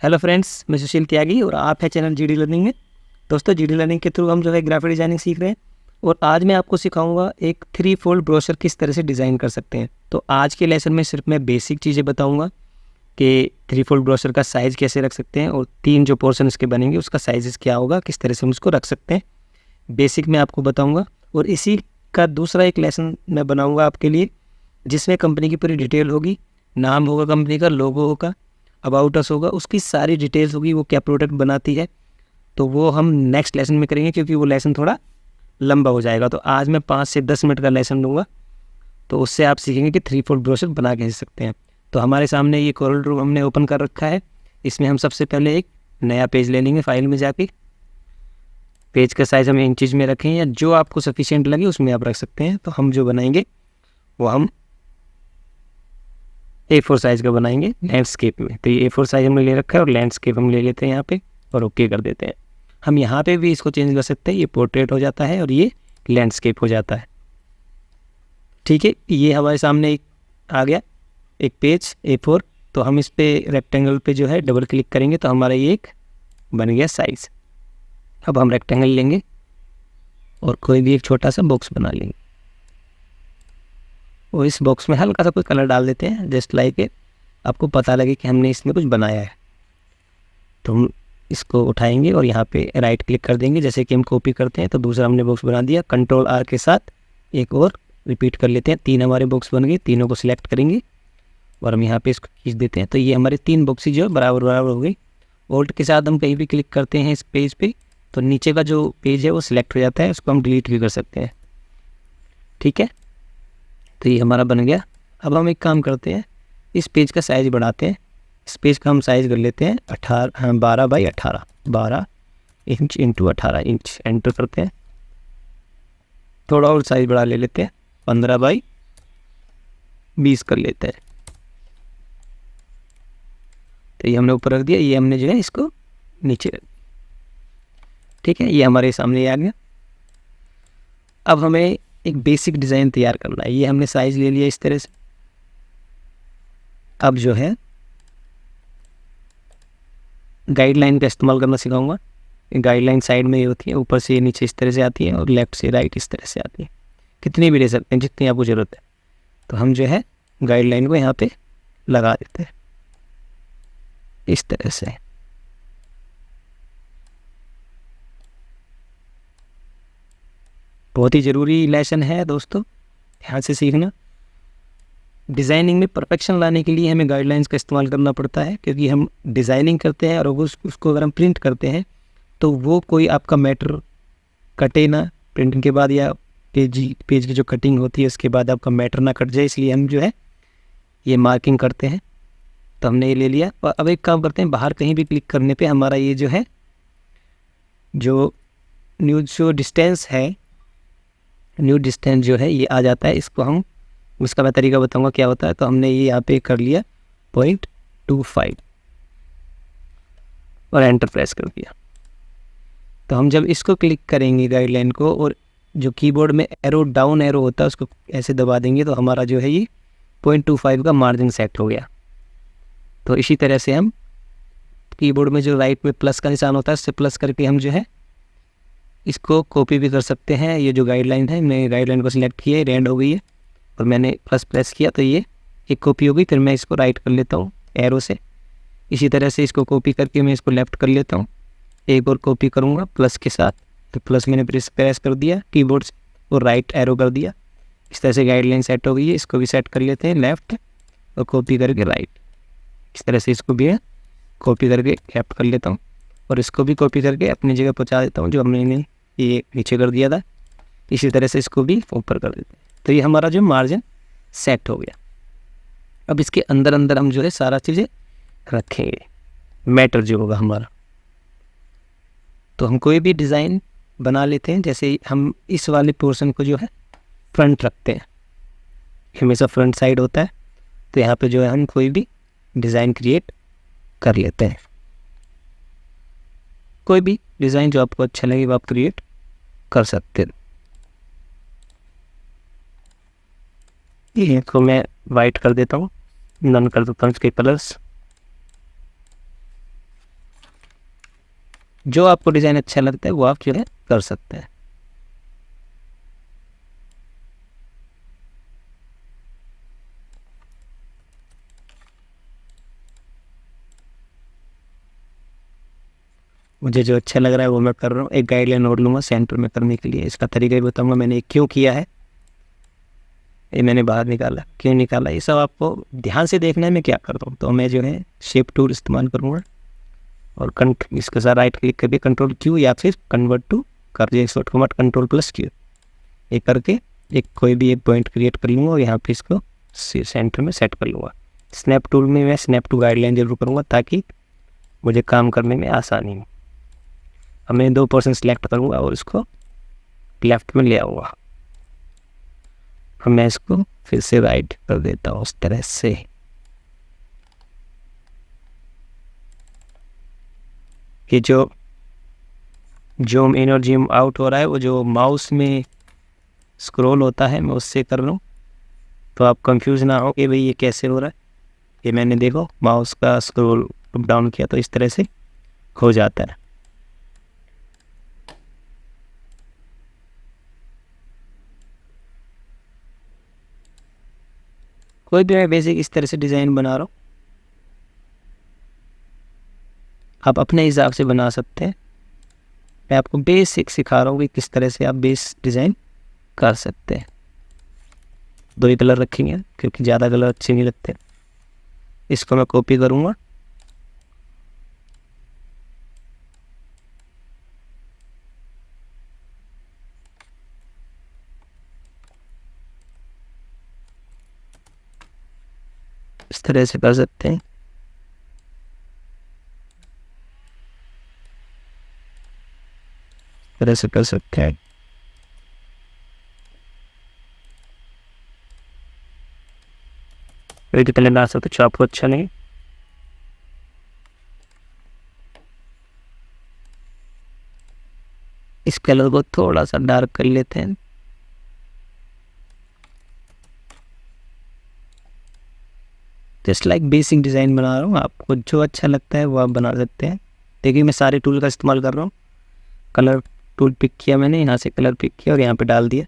Hello friends, मैं सुशील त्यागी और आप है चैनल जीडी लर्निंग में। दोस्तों, जीडी लर्निंग के थ्रू हम जो है ग्राफिक डिज़ाइनिंग सीख रहे हैं और आज मैं आपको सिखाऊंगा एक 3 फोल्ड ब्रोशर किस तरह से डिज़ाइन कर सकते हैं। तो आज के लेसन में सिर्फ मैं बेसिक चीज़ें बताऊंगा कि 3 फोल्ड ब्रोशर का साइज़ कैसे रख सकते हैं और 3 जो पोर्शन इसके बनेंगे उसका साइज़ क्या होगा, किस तरह से हम उसको रख सकते हैं। बेसिक मैं आपको बताऊँगा और इसी का दूसरा एक लेसन मैं बनाऊँगा आपके लिए, जिसमें कंपनी की पूरी डिटेल होगी, नाम होगा कंपनी का, लोगो होगा, अबाउट अस होगा, उसकी सारी डिटेल्स होगी, वो क्या प्रोडक्ट बनाती है। तो वो हम नेक्स्ट लेसन में करेंगे क्योंकि वो लेसन थोड़ा लंबा हो जाएगा। तो आज मैं 5 से 10 मिनट का लेसन दूंगा, तो उससे आप सीखेंगे कि 3 फोल्ड ब्रोशर बना कैसे सकते हैं। तो हमारे सामने ये कोरल ड्रॉ हमने ओपन कर रखा है। इसमें हम सबसे पहले एक नया पेज ले लेंगे। फाइल में जाके पेज का साइज़ हम इंचेज में रखें या जो आपको सफिशिएंट लगे उसमें आप रख सकते हैं। तो हम जो बनाएंगे वो हम A4 साइज़ का बनाएंगे लैंडस्केप में। तो ये A4 साइज़ हमने ले रखा है और लैंडस्केप हम ले लेते हैं यहाँ पे और ओके कर देते हैं। हम यहाँ पे भी इसको चेंज कर सकते हैं, ये पोर्ट्रेट हो जाता है और ये लैंडस्केप हो जाता है। ठीक है, ये हमारे सामने एक आ गया एक पेज A4। तो हम इस पर रेक्टेंगल पे जो है डबल क्लिक करेंगे तो हमारा ये एक बन गया साइज़। अब हम रेक्टेंगल लेंगे और कोई भी एक छोटा सा बॉक्स बना लेंगे और इस बॉक्स में हल्का सा कोई कलर डाल देते हैं, जस्ट लाइक आपको पता लगे कि हमने इसमें कुछ बनाया है। तो हम इसको उठाएंगे और यहाँ पे राइट क्लिक कर देंगे, जैसे कि हम कॉपी करते हैं। तो दूसरा हमने बॉक्स बना दिया, Ctrl+R के साथ एक और रिपीट कर लेते हैं। 3 हमारे बॉक्स बन गए, तीनों को सिलेक्ट करेंगे और हम यहाँ पे इसको खींच देते हैं। तो ये हमारे 3 बॉक्सेज जो बराबर बराबर हो गई। ऑल्ट के साथ हम कहीं भी क्लिक करते हैं इस पेज पे तो नीचे का जो पेज है वो सिलेक्ट हो जाता है, उसको हम डिलीट भी कर सकते हैं। ठीक है, तो ये हमारा बन गया। अब हम एक काम करते हैं, इस पेज का साइज़ बढ़ाते हैं। इस पेज का हम साइज़ कर लेते हैं 12 12 इंच इंटू 18 इंच। एंटर करते हैं, थोड़ा और साइज़ बढ़ा ले लेते हैं, 15/20 कर लेते हैं। तो ये हमने ऊपर रख दिया, ये हमने जो है इसको नीचे रख दिया। ठीक है, ये हमारे सामने आ गया। अब हमें एक बेसिक डिज़ाइन तैयार करना है। ये हमने साइज़ ले लिया इस तरह से। अब जो है गाइडलाइन का इस्तेमाल करना सिखाऊंगा। गाइडलाइन साइड में ये होती है, ऊपर से नीचे इस तरह से आती है और लेफ़्ट से राइट इस तरह से आती है। कितनी भी ले सकते हैं, जितनी आपको ज़रूरत है। तो हम जो है गाइडलाइन को यहाँ पे लगा देते हैं इस तरह से। बहुत ही ज़रूरी लेसन है दोस्तों, ध्यान से सीखना। डिज़ाइनिंग में परफेक्शन लाने के लिए हमें गाइडलाइंस का इस्तेमाल करना पड़ता है, क्योंकि हम डिज़ाइनिंग करते हैं और उसको अगर हम प्रिंट करते हैं तो वो कोई आपका मैटर कटे ना प्रिंटिंग के बाद, या पेज की जो कटिंग होती है उसके बाद आपका मैटर ना कट जाए, इसलिए हम जो है ये मार्किंग करते हैं। तो हमने ये ले लिया और अब एक काम करते हैं, बाहर कहीं भी क्लिक करने पे हमारा ये जो है जो जो डिस्टेंस जो है ये आ जाता है। इसको हम उसका मैं तरीका बताऊंगा क्या होता है। तो हमने ये यहाँ पे कर लिया 0.25 और एंटर प्रेस कर दिया। तो हम जब इसको क्लिक करेंगे गाइडलाइन को और जो कीबोर्ड में एरो डाउन एरो होता है उसको ऐसे दबा देंगे तो हमारा जो है ये 0.25 का मार्जिन सेट हो गया। तो इसी तरह से हम कीबोर्ड में जो राइट में प्लस का निशान होता है उससे प्लस करके हम जो है इसको कॉपी भी कर सकते हैं। ये जो गाइडलाइन है, मैंने गाइडलाइन को सिलेक्ट किया है, रेंड हो गई है और मैंने प्लस प्रेस किया तो ये एक कॉपी हो गई। फिर मैं इसको राइट कर लेता हूँ एरो से। इसी तरह से इसको कॉपी करके मैं इसको लेफ़्ट कर लेता हूँ। एक और कॉपी करूँगा प्लस के साथ, तो प्लस मैंने प्रेस कर दिया कीबोर्ड से और राइट एरो कर दिया। इस तरह से गाइडलाइन सेट हो गई है। इसको भी सेट कर लेते हैं लेफ़्ट और कॉपी करके राइट। इस तरह से इसको भी कॉपी करके लेफ़्ट कर लेता हूँ और इसको भी कॉपी करके अपनी जगह पहुँचा देता हूँ जो हमने ये नीचे कर दिया था। इसी तरह से इसको भी ऊपर कर देते हैं। तो ये हमारा जो मार्जिन सेट हो गया। अब इसके अंदर अंदर हम जो है सारा चीज़ें रखेंगे, मैटर जो होगा हमारा। तो हम कोई भी डिज़ाइन बना लेते हैं, जैसे हम इस वाले पोर्शन को जो है फ्रंट रखते हैं, हमेशा फ्रंट साइड होता है। तो यहाँ पे जो है हम कोई भी डिज़ाइन क्रिएट कर लेते हैं। कोई भी डिज़ाइन जो आपको अच्छा लगे वो आप क्रिएट कर सकते हैं। इसको मैं वाइट कर देता हूँ, नन कर देता हूँ इसके कलर्स। जो आपको डिज़ाइन अच्छा लगता है वो आप जो है कर सकते हैं। मुझे जो अच्छा लग रहा है वो मैं कर रहा हूँ। एक गाइडलाइन नोट लूँगा सेंटर में करने के लिए। इसका तरीका भी बताऊँगा मैंने क्यों किया है, ये मैंने बाहर निकाला, क्यों निकाला, ये सब आपको ध्यान से देखना है मैं क्या कर रहा हूँ। तो मैं जो है शेप टूल इस्तेमाल करूँगा और इसके साथ राइट क्लिक करके कंट्रोल क्यू या फिर कन्वर्ट टू कर दिए short command control plus Q, ये करके एक कोई भी एक पॉइंट क्रिएट कर लूँगा और यहाँ पे इसको सेंटर में सेट कर लूँगा। स्नैप टूल में मैं स्नैप टू गाइडलाइन जरूर करूँगा ताकि मुझे काम करने में आसानी हो। अब मैं 2% सिलेक्ट करूँगा और इसको लेफ्ट में ले आऊँगा। अब मैं इसको फिर से राइट कर देता हूँ उस तरह से। ये जो जूम इन और जूम आउट हो रहा है वो जो माउस में स्क्रॉल होता है मैं उससे कर लूँ, तो आप कंफ्यूज ना हो कि भाई ये कैसे हो रहा है। ये मैंने देखो माउस का स्क्रॉल डाउन किया तो इस तरह से हो जाता है। कोई भी मैं बेसिक इस तरह से डिज़ाइन बना रहा हूँ, आप अपने हिसाब से बना सकते हैं। मैं आपको बेसिक सिखा रहा हूँ कि किस तरह से आप बेस डिज़ाइन कर सकते हैं। 2 ही कलर रखेंगे क्योंकि ज़्यादा कलर अच्छे नहीं लगते। इसको मैं कॉपी करूँगा, इस तरह से कर सकते हैं। तरह से कर सकते हैं। कोई कलर ला सकते जो आपको अच्छा लगे। इस कलर को थोड़ा सा डार्क कर लेते हैं। जस्ट लाइक बेसिक डिज़ाइन बना रहा हूँ, आपको जो अच्छा लगता है वो आप बना सकते हैं। देखिए मैं सारे टूल का इस्तेमाल कर रहा हूँ। कलर टूल पिक किया मैंने, यहाँ से कलर पिक किया और यहाँ पे डाल दिया।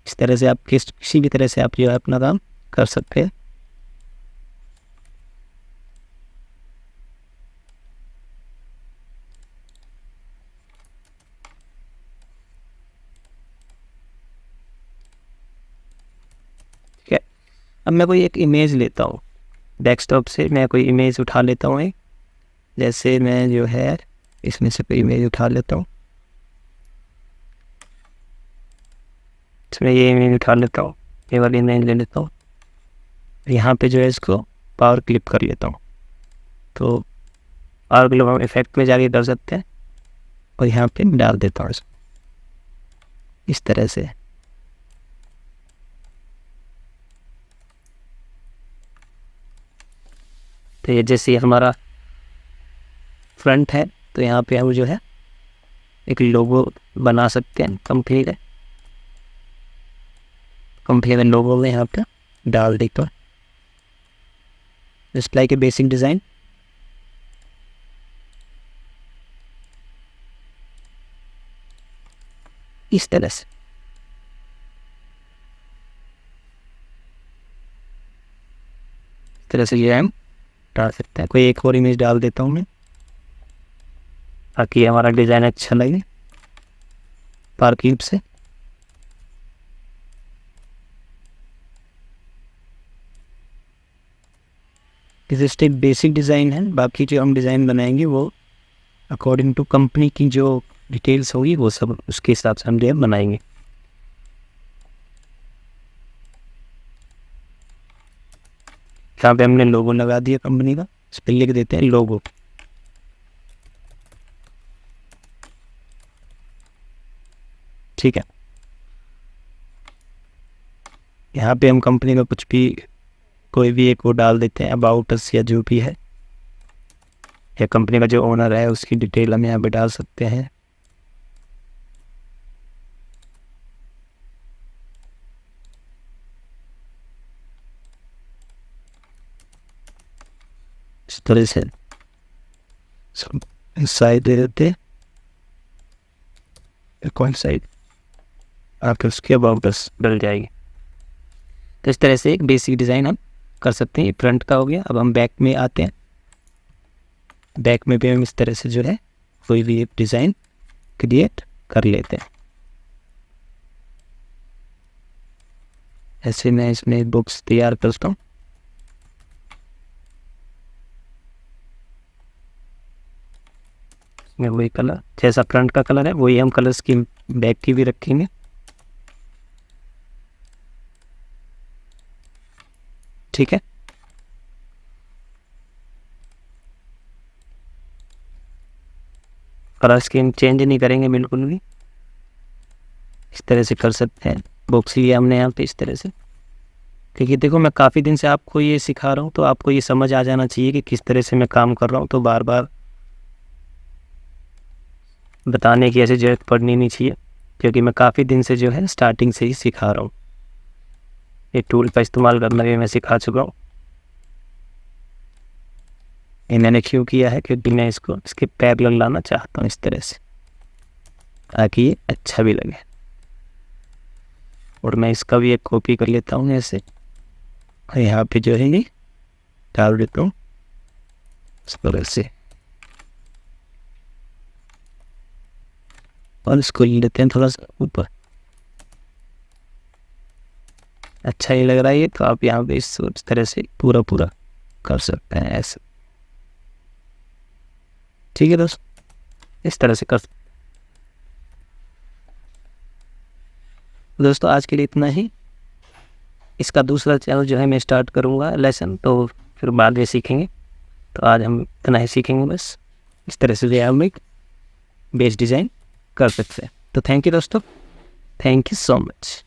इस तरह से आप किसी भी तरह से आप जो है अपना काम कर सकते हैं। ठीक है, अब मैं कोई एक इमेज लेता हूँ, डेस्कटॉप से मैं कोई इमेज उठा लेता हूँ एक। जैसे मैं जो है इसमें से कोई इमेज उठा लेता हूँ, इसमें ये इमेज उठा लेता हूँ, ये वाली इमेज ले लेता हूँ। यहाँ पे जो है इसको पावर क्लिप कर लेता हूँ, तो पावर क्लिप हम इफेक्ट में जाके कर सकते हैं और यहाँ पे डाल देता हूँ इस तरह से। तो ये जैसे हमारा फ्रंट है तो यहाँ पे हम जो है एक लोगो बना सकते हैं। कंपनी का लोगो में यहाँ पे डाल देता हूँ, just like a basic design. इस तरह से ये हम डाल सकते हैं। कोई एक और इमेज डाल देता हूँ मैं ताकि हमारा डिज़ाइन अच्छा लगे पावर क्लिप से। जस्ट एक बेसिक डिज़ाइन है, बाकी जो हम डिज़ाइन बनाएंगे वो अकॉर्डिंग टू कंपनी की जो डिटेल्स होगी वो सब उसके हिसाब से हम जो बनाएंगे। यहाँ पे हमने लोगो लगा दिया कंपनी का, इस पर लिख देते हैं लोगो। ठीक है, यहाँ पे हम कंपनी का कुछ भी कोई भी एक वो डाल देते हैं, अबाउट अस या जो भी है, या कंपनी का जो ओनर है उसकी डिटेल हम यहाँ पे डाल सकते हैं। इस तरह से साइड दे देते, कौन साइड आप उसके अबाउट अस डल जाएगी। तो इस तरह से एक बेसिक डिज़ाइन हम कर सकते हैं। फ्रंट का हो गया। अब हम बैक में आते हैं। बैक में भी हम इस तरह से जो है कोई भी एक डिज़ाइन क्रिएट कर लेते हैं। ऐसे मैं इसमें बुक्स तैयार करता हूँ। इसमें वही कलर जैसा फ्रंट का कलर है वही हम कलर स्कीम बैक की भी रखेंगे। ठीक है, कलर स्कीम चेंज नहीं करेंगे बिल्कुल भी। इस तरह से कर सकते हैं। बॉक्स लिया हमने यहाँ पे इस तरह से, क्योंकि देखो मैं काफ़ी दिन से आपको ये सिखा रहा हूँ तो आपको ये समझ आ जाना चाहिए कि किस तरह से मैं काम कर रहा हूँ। तो बार बार बताने की ऐसी जरूरत पड़नी नहीं चाहिए, क्योंकि मैं काफ़ी दिन से जो है स्टार्टिंग से ही सिखा रहा हूँ। ये टूल का इस्तेमाल करना भी मैं सिखा चुका हूँ। ये मैंने क्यों किया है, क्योंकि मैं इसको इसके पैरेलल लाना चाहता हूँ इस तरह से, ताकि ये अच्छा भी लगे। और मैं इसका भी एक कॉपी कर लेता हूँ ऐसे, यहाँ पे जो है ये डाल देता हूँ इस तरह से, और इसको ले लेते हैं थोड़ा सा ऊपर। अच्छा ही लग रहा है ये, तो आप यहाँ पे इस तरह से पूरा पूरा कर सकते हैं ऐसे। ठीक है दोस्त, इस तरह से कर सकते। दोस्तों आज के लिए इतना ही। इसका दूसरा चैनल जो है मैं स्टार्ट करूँगा लेसन, तो फिर बाद में सीखेंगे। तो आज हम इतना ही सीखेंगे बस। इस तरह से जो हम एक बेस डिज़ाइन कर सकते हैं। तो थैंक यू दोस्तों, थैंक यू सो मच।